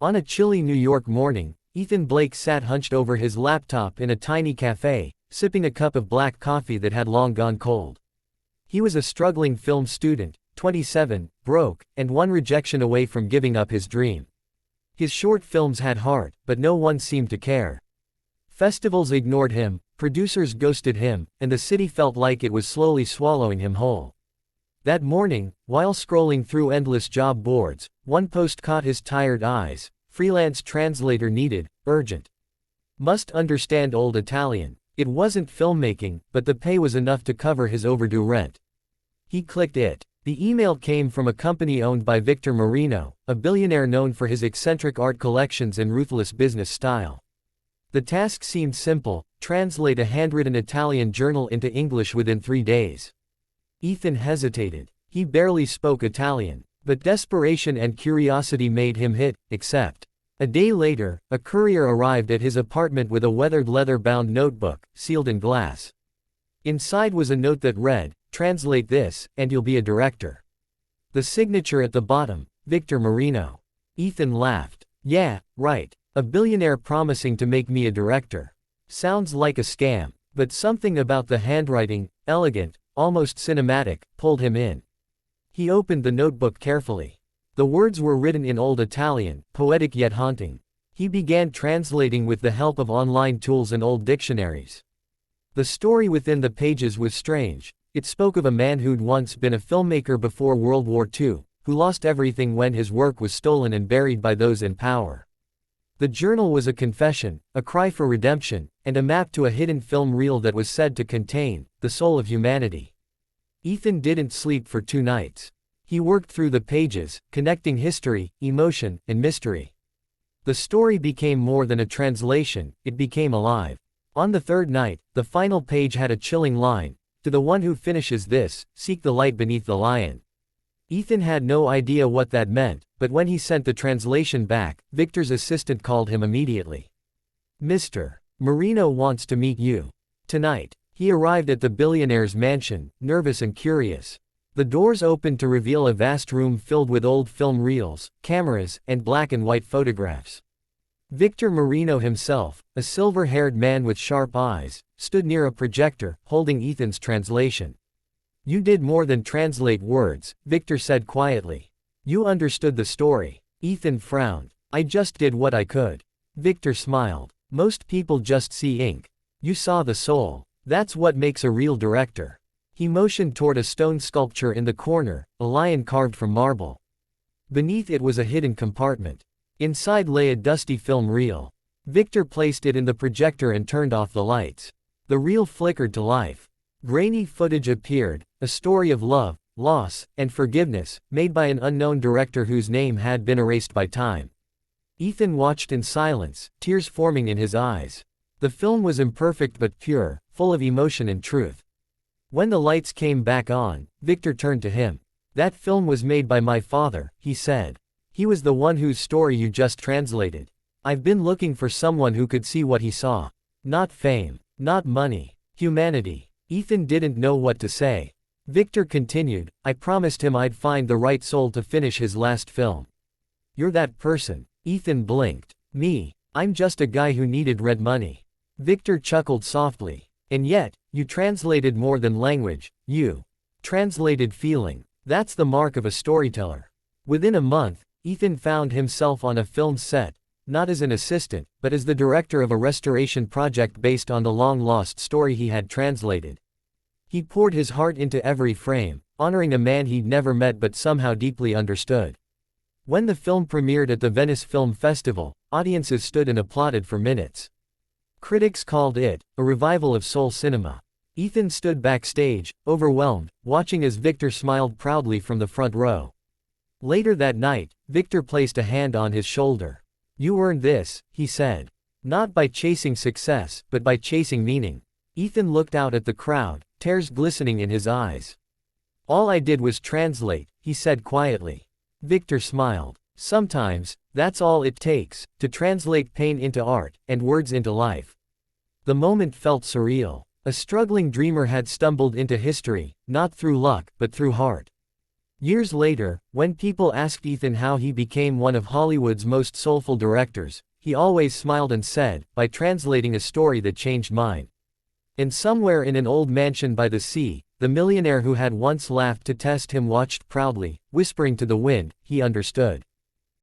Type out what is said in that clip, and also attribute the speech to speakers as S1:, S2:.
S1: On a chilly New York morning, Ethan Blake sat hunched over his laptop in a tiny cafe, sipping a cup of black coffee that had long gone cold. He was a struggling film student, 27, broke, and one rejection away from giving up his dream. His short films had heart, but no one seemed to care. Festivals ignored him, producers ghosted him, and the city felt like it was slowly swallowing him whole. That morning, while scrolling through endless job boards, one post caught his tired eyes: freelance translator needed, urgent. Must understand old Italian. It wasn't filmmaking, but the pay was enough to cover his overdue rent. He clicked it. The email came from a company owned by Victor Marino, a billionaire known for his eccentric art collections and ruthless business style. The task seemed simple: translate a handwritten Italian journal into English within 3 days. Ethan hesitated. He barely spoke Italian, but desperation and curiosity made him hit accept. A day later, a courier arrived at his apartment with a weathered leather-bound notebook, sealed in glass. Inside was a note that read, "Translate this, and you'll be a director." The signature at the bottom, Victor Marino. Ethan laughed. Yeah, right. A billionaire promising to make me a director. Sounds like a scam, but something about the handwriting, elegant, almost cinematic, pulled him in. He opened the notebook carefully. The words were written in Old Italian, poetic yet haunting. He began translating with the help of online tools and old dictionaries. The story within the pages was strange. It spoke of a man who'd once been a filmmaker before World War II, who lost everything when his work was stolen and buried by those in power. The journal was a confession, a cry for redemption, and a map to a hidden film reel that was said to contain the soul of humanity. Ethan didn't sleep for 2 nights. He worked through the pages, connecting history, emotion, and mystery. The story became more than a translation, it became alive. On the 3rd night, the final page had a chilling line: "To the one who finishes this, seek the light beneath the lion." Ethan had no idea what that meant, but when he sent the translation back, Victor's assistant called him immediately. "Mr. Marino wants to meet you tonight." He arrived at the billionaire's mansion, nervous and curious. The doors opened to reveal a vast room filled with old film reels, cameras, and black and white photographs. Victor Marino himself, a silver-haired man with sharp eyes, stood near a projector, holding Ethan's translation. "You did more than translate words," Victor said quietly. "You understood the story." Ethan frowned. "I just did what I could." Victor smiled. "Most people just see ink. You saw the soul. That's what makes a real director." He motioned toward a stone sculpture in the corner, a lion carved from marble. Beneath it was a hidden compartment. Inside lay a dusty film reel. Victor placed it in the projector and turned off the lights. The reel flickered to life. Grainy footage appeared, a story of love, loss, and forgiveness, made by an unknown director whose name had been erased by time. Ethan watched in silence, tears forming in his eyes. The film was imperfect but pure, full of emotion and truth. When the lights came back on, Victor turned to him. "That film was made by my father," he said. "He was the one whose story you just translated. I've been looking for someone who could see what he saw. Not fame, not money, humanity." Ethan didn't know what to say. Victor continued, "I promised him I'd find the right soul to finish his last film." "You're that person." Ethan blinked. "Me? I'm just a guy who needed red money." Victor chuckled softly. "And yet, you translated more than language, you translated feeling. That's the mark of a storyteller." Within a month, Ethan found himself on a film set, not as an assistant, but as the director of a restoration project based on the long-lost story he had translated. He poured his heart into every frame, honoring a man he'd never met but somehow deeply understood. When the film premiered at the Venice Film Festival, audiences stood and applauded for minutes. Critics called it a revival of soul cinema. Ethan stood backstage, overwhelmed, watching as Victor smiled proudly from the front row. Later that night, Victor placed a hand on his shoulder. "You earned this," he said. "Not by chasing success, but by chasing meaning." Ethan looked out at the crowd, tears glistening in his eyes. "All I did was translate," he said quietly. Victor smiled. "Sometimes, that's all it takes, to translate pain into art, and words into life." The moment felt surreal. A struggling dreamer had stumbled into history, not through luck, but through heart. Years later, when people asked Ethan how he became one of Hollywood's most soulful directors, he always smiled and said, "By translating a story that changed mine." And somewhere in an old mansion by the sea, the millionaire who had once laughed to test him watched proudly, whispering to the wind, he understood.